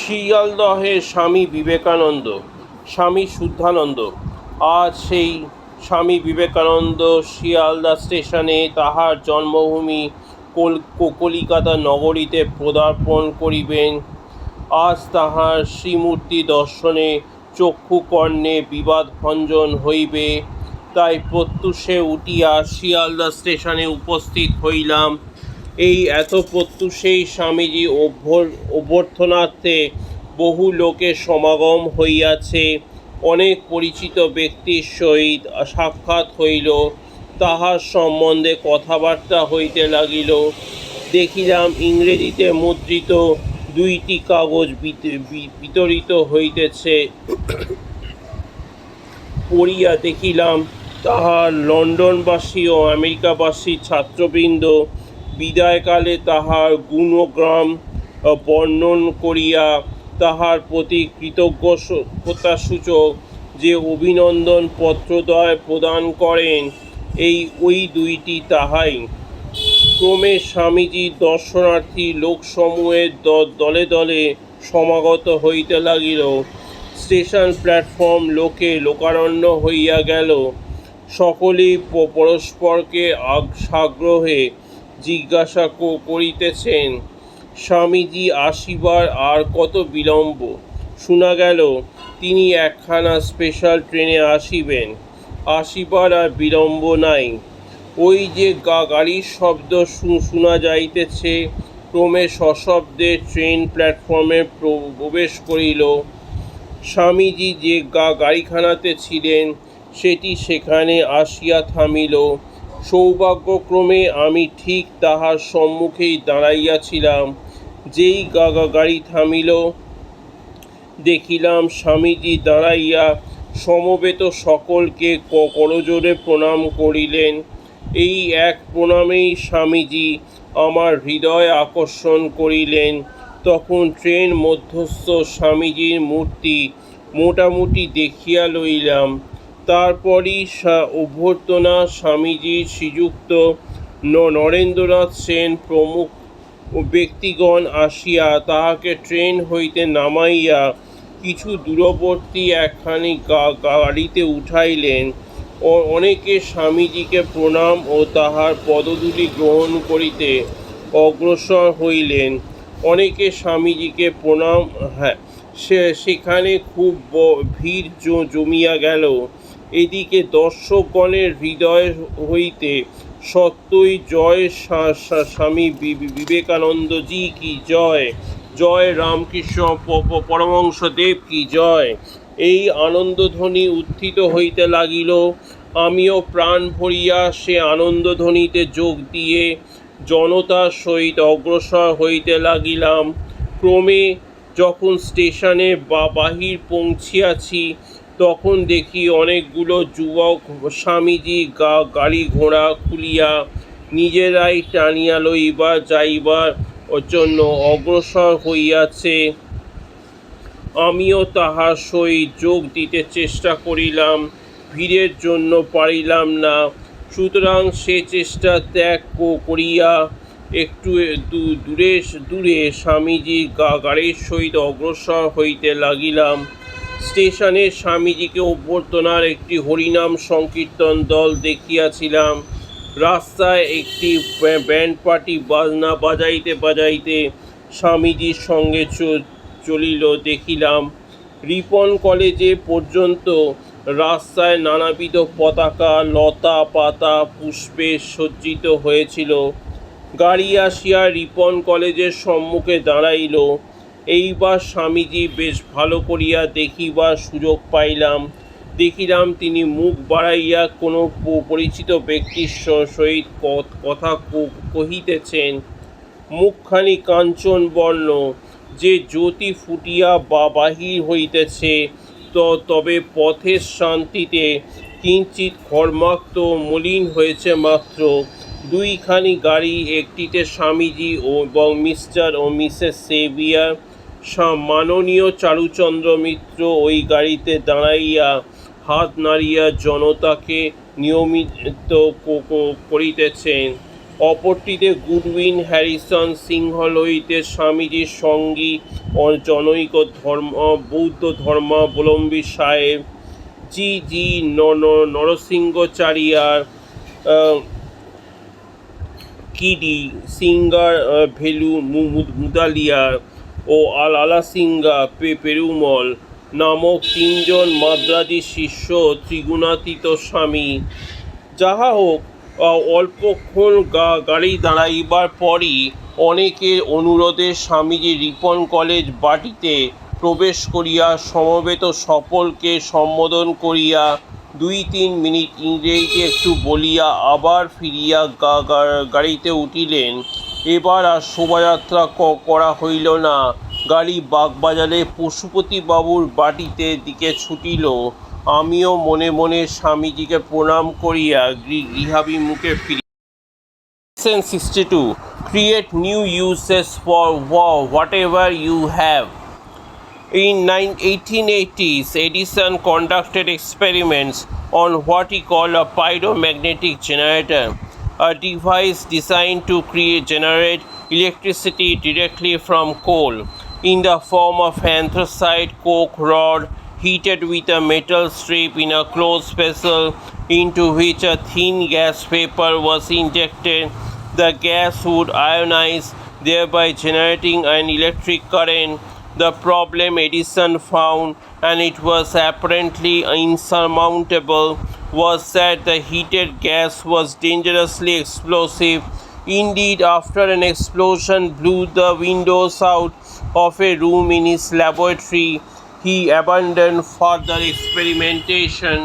শিয়ালদহে স্বামী বিবেকানন্দ, স্বামী শুদ্ধানন্দ। আজ সেই স্বামী বিবেকানন্দ শিয়ালদা স্টেশনে তাহার জন্মভূমি কলিকাতা নগরীতে পদার্পণ করিবেন। আজ তাহার শ্রীমূর্তি দর্শনে চক্ষুকর্ণে বিবাদভঞ্জন হইবে। তাই প্রত্যুষে উঠিয়া শিয়ালদা স্টেশনে উপস্থিত হইলাম। এই এত প্রত্যুষেই স্বামীজি অভ্যর্থনার্থে বহু লোকের সমাগম হইয়াছে। অনেক পরিচিত ব্যক্তির সহিত সাক্ষাৎ হইল। তাহার সম্বন্ধে কথাবার্তা হইতে লাগিল। দেখিলাম ইংরেজিতে মুদ্রিত 2টি কাগজ বিতরিত হইতেছে। পড়িয়া দেখিলাম তাহার লন্ডনবাসী ও আমেরিকাবাসী ছাত্রবৃন্দ বিদায়কালে তাহার গুণগ্রাম বর্ণন করিয়া তাহার প্রতি কৃতজ্ঞতাসূচক যে অভিনন্দন পত্রদ্বয় প্রদান করেন, ওই 2টি তাহাই। ক্রমে স্বামীজির দর্শনার্থী লোকসমূহের দলে দলে সমাগত হইতে লাগিল। স্টেশন প্ল্যাটফর্ম লোকারণ্য হইয়া গেল। সকলেই পরস্পরকে সাগ্রহে জিজ্ঞাসা করিতেছেন, স্বামীজি আসিবার আর কত বিলম্ব? শোনা গেল তিনি একখানা স্পেশাল ট্রেনে আসিবেন। আসিবার আর বিলম্ব নাই। ওই যে গাড়ির শব্দ শোনা যাইতেছে। ক্রমে সশব্দে ট্রেন প্ল্যাটফর্মে প্রবেশ করিল। স্বামীজি যে গাড়িখানাতে ছিলেন সেটি সেখানে আসিয়া থামিল। সৌভাগ্যক্রমে আমি ঠিক তাহার সম্মুখেই দাঁড়াইয়াছিলাম। যেই গাড়ি থামিল, দেখিলাম স্বামীজি দাঁড়াইয়া সমবেত সকলকে করজোড়ে প্রণাম করিলেন। এই এক প্রণামেই স্বামীজি আমার হৃদয় আকর্ষণ করিলেন। তখন ট্রেন মধ্যস্থ স্বামীজির মূর্তি মোটামুটি দেখিয়া লইলাম। তারপরই অভ্যর্থনা স্বামীজির শ্রীযুক্ত নরেন্দ্রনাথ সেন প্রমুখ ব্যক্তিগণ আসিয়া তাহাকে ট্রেন হইতে নামাইয়া কিছু দূরবর্তী একখানি গাড়িতে উঠাইলেন। অনেকে স্বামীজিকে প্রণাম ও তাহার পদধূলি গ্রহণ করিতে অগ্রসর হইলেন। অনেকে স্বামীজিকে প্রণাম সেখানে খুব ভিড় জমিয়া গেল। এদিকে দর্শকগণের হৃদয় হইতে সত্যই জয় স্বামী বিবেকানন্দজি কি জয়, জয় রামকৃষ্ণ পরমহংসদেব কি জয়, এই আনন্দধ্বনি উত্থিত হইতে লাগিল। আমিও প্রাণ ভরিয়া সে আনন্দধ্বনিতে যোগ দিয়ে জনতার সহিত অগ্রসর হইতে লাগিলাম। ক্রমে যখন স্টেশনে বাহির পৌঁছিয়াছি, তখন দেখি অনেকগুলো যুবক স্বামীজি গাড়ি ঘোড়া খুলিয়া নিজেরাই টানিয়া লইবার যাইবার জন্য অগ্রসর হইয়াছে। আমিও তাহার সহিত যোগ দিতে চেষ্টা করিলাম, ভিড়ের জন্য পারিলাম না। সুতরাং সে চেষ্টা ত্যাগ করিয়া একটু দূরে স্বামীজির গাড়ির সহিত অগ্রসর হইতে লাগিলাম। স্টেশনে স্বামীজিকে অভ্যর্থনার একটি হরিনাম সংকীর্তন দল দেখিয়াছিলাম। রাস্তায় একটি ব্যান্ড পার্টি বাজনা বাজাইতে স্বামীজির সঙ্গে চলিল। দেখিলাম রিপন কলেজে পর্যন্ত রাস্তায় নানাবিধ পতাকা, লতা পাতা, পুষ্পে সজ্জিত হয়েছিল। গাড়ি আসিয়া রিপন কলেজের সম্মুখে দাঁড়াইল। এইবার স্বামীজি বেশ ভালো করিয়া দেখিবার সুযোগ পাইলাম। দেখিলাম তিনি মুখ বাড়াইয়া কোনো পরিচিত ব্যক্তির সহিত কথা কহিতেছেন। মুখখানি কাঞ্চন বর্ণ, যে জ্যোতি ফুটিয়া বাহির হইতেছে, তবে পথের শান্তিতে কিঞ্চিৎ ঘর্মাক্ত মলিন হয়েছে মাত্র। 2খানি গাড়ি, একটিতে স্বামীজি এবং মিস্টার ও মিসেস সেভিয়ার। মাননীয় চারুচন্দ্র মিত্র ওই গাড়িতে দাঁড়াইয়া হাত নাড়িয়া জনতাকে নিয়মিত করিতেছেন। অপরটিতে গুডউইন হ্যারিসন সিংহলইতে স্বামীজির সঙ্গী ও জনৈক বৌদ্ধ ধর্মাবলম্বী সাহেব জি জি নরসিংহচারিয়ার কিডি সিঙ্গার ভেলু মুদালিয়ার ও আলাসিঙ্গা পেরুমল নামক তিনজন মাদ্রাজি শিষ্য ত্রিগুণাতীত স্বামী। যাহা হোক, অল্পক্ষণ গাড়ি দাঁড়াইবার পরই অনেকের অনুরোধে স্বামীজি রিপন কলেজ বাটিতে প্রবেশ করিয়া সমবেত সকলকে সম্বোধন করিয়া 2-3 মিনিট ইংরেজিতে একটু বলিয়া আবার ফিরিয়া গাড়িতে উঠিলেন। এবার আর শোভাযাত্রা করা হইল না। গাড়ি বাগবাজারে পশুপতিবাবুর বাটিতে দিকে ছুটিল। আমিও মনে মনে স্বামীজিকে প্রণাম করিয়া গৃহাভিমুখে ফিরি। Lesson 62. Create new uses for whatever you have. In 1880s, Edison conducted experiments on what he called a pyromagnetic generator, a device designed to generate electricity directly from coal in the form of anthracite coke rod heated with a metal strip in a closed vessel into which a thin gas vapor was injected. The gas would ionize, thereby generating an electric current. The problem Edison found, and it was apparently insurmountable, was that the heated gas was dangerously explosive. Indeed, after an explosion blew the windows out of a room in his laboratory, he abandoned further experimentation.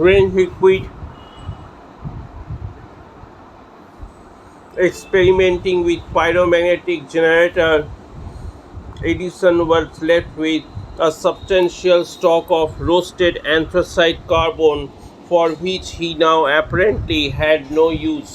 When he quit experimenting with pyromagnetic generator, Edison was left with a substantial stock of roasted anthracite carbon for which he now apparently had no use.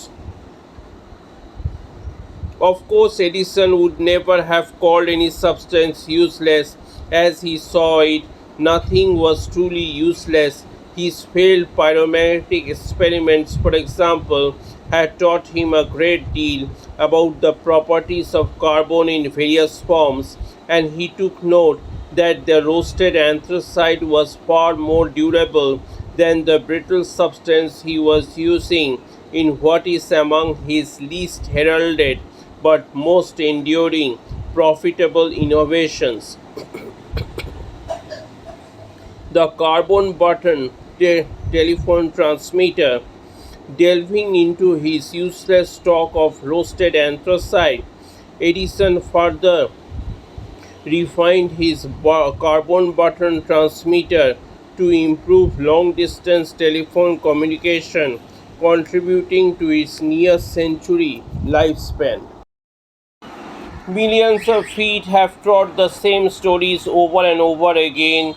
Of course, Edison would never have called any substance useless. As he saw it, nothing was truly useless. His failed pyromagnetic experiments, for example, had taught him a great deal about the properties of carbon in various forms, and he took note that the roasted anthracite was far more durable than the brittle substance he was using in what is among his least heralded but most enduring profitable innovations. The carbon button telephone transmitter. Delving into his useless stock of roasted anthracite, Edison further refined his carbon button transmitter to improve long-distance telephone communication, contributing to its near-century lifespan. Millions of feet have trod the same stories over and over again.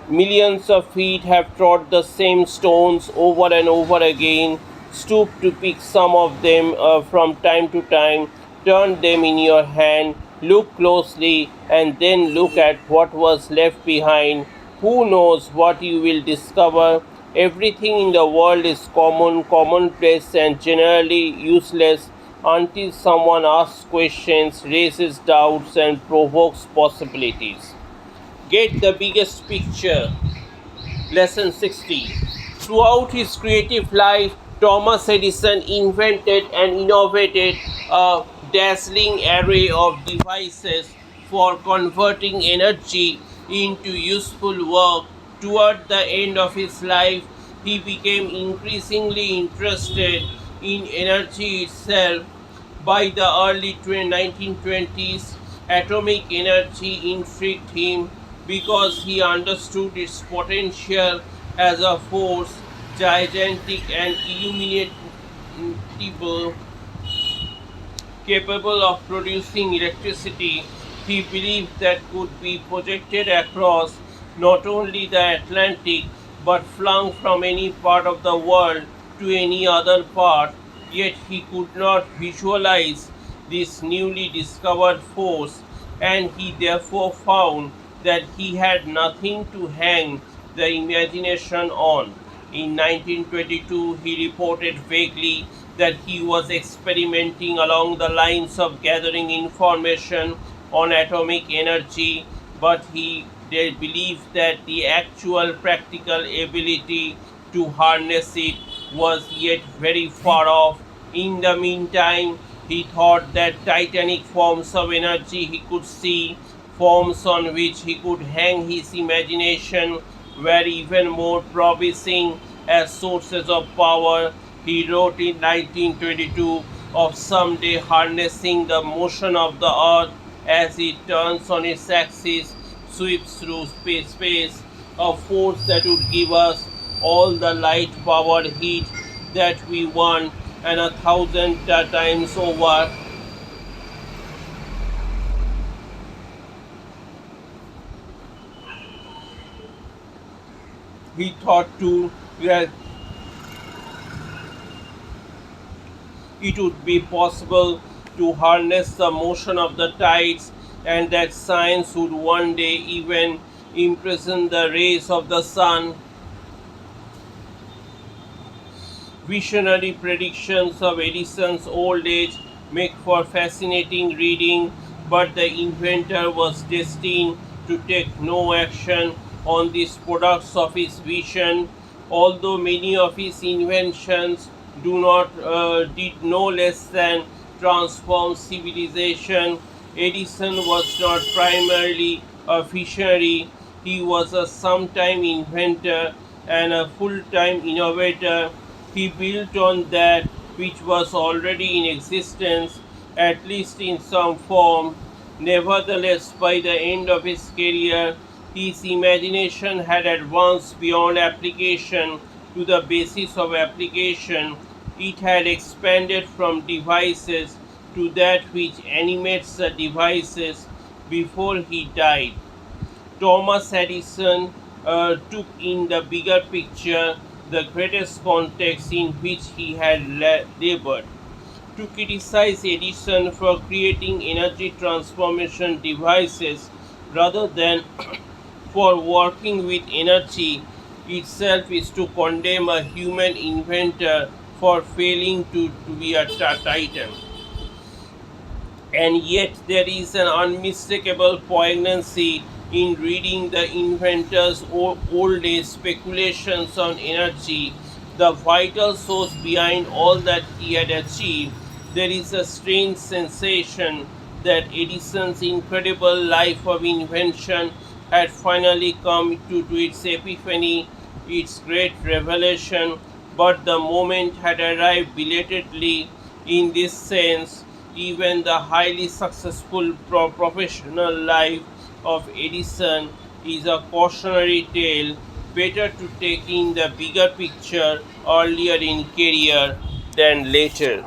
Millions of feet have trod the same stones over and over again. Stoop to pick some of them from time to time. Turn them in your hand. Look closely and then look at what was left behind. Who knows what you will discover? Everything in the world is commonplace and generally useless until someone asks questions, raises doubts, and provokes possibilities. Get the biggest picture. Lesson 60. Throughout his creative life, Thomas Edison invented and innovated a dazzling array of devices for converting energy into useful work. Toward the end of his life, he became increasingly interested in energy itself. By the early 1920s, atomic energy intrigued him because he understood its potential as a force, gigantic and illimitable, capable of producing electricity. He believed that could be projected across not only the Atlantic but flung from any part of the world to any other part. Yet he could not visualize this newly discovered force, and he therefore found that he had nothing to hang the imagination on. In 1922, he reported vaguely that he was experimenting along the lines of gathering information on atomic energy, but he did believe that the actual practical ability to harness it was yet very far off. In the meantime, he thought that titanic forms of energy he could see, forms on which he could hang his imagination, were even more promising as sources of power. He wrote in 1922 of someday harnessing the motion of the earth as it turns on its axis, sweeps through space, a force that would give us all the light power heat that we want and a thousand times over. He thought too that it would be possible to harness the motion of the tides and that science would one day even imprison the rays of the sun. Visionary predictions of Edison's old age make for fascinating reading, but the inventor was destined to take no action on these products of his vision. Although many of his inventions did no less than transform civilization, Edison was not primarily a visionary. He was a sometime inventor and a full-time innovator. He built on that which was already in existence, at least in some form. Nevertheless, by the end of his career, his imagination had advanced beyond application to the basis of application. It had expanded from devices to that which animates the devices. Before he died, Thomas Edison took in the bigger picture, the greatest context in which he had labored. To criticize Edison for creating energy transformation devices rather than for working with energy itself is to condemn a human inventor for failing to be a titan. And yet there is an unmistakable poignancy in reading the inventor's old age speculations on energy, the vital source behind all that he had achieved. There is a strange sensation that Edison's incredible life of invention had finally come to its epiphany, its great revelation, but the moment had arrived belatedly. In this sense, even the highly successful professional life of Edison is a cautionary tale. Better to take in the bigger picture earlier in career than later.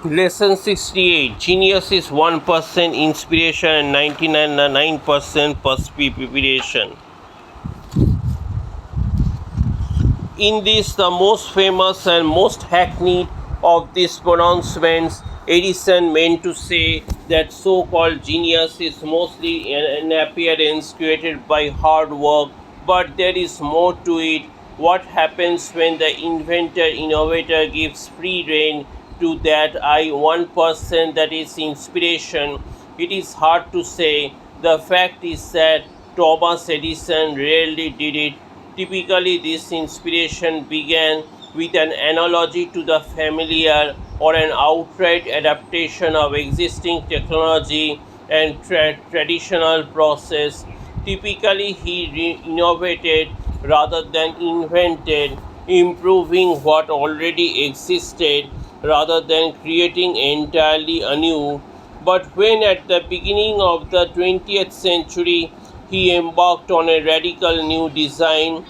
Lesson 68: Genius is 1% inspiration and 99% perspiration. In this, the most famous and most hackneyed of these pronouncements, Edison meant to say that so-called genius is mostly an appearance created by hard work, but there is more to it. What happens when the innovator gives free rein to that I 1% that is inspiration? It is hard to say. The fact is that Thomas Edison rarely did it. Typically, this inspiration began with an analogy to the familiar or an outright adaptation of existing technology and traditional process. Typically, he innovated rather than invented, improving what already existed rather than creating entirely anew. But when at the beginning of the 20th century he embarked on a radical new design,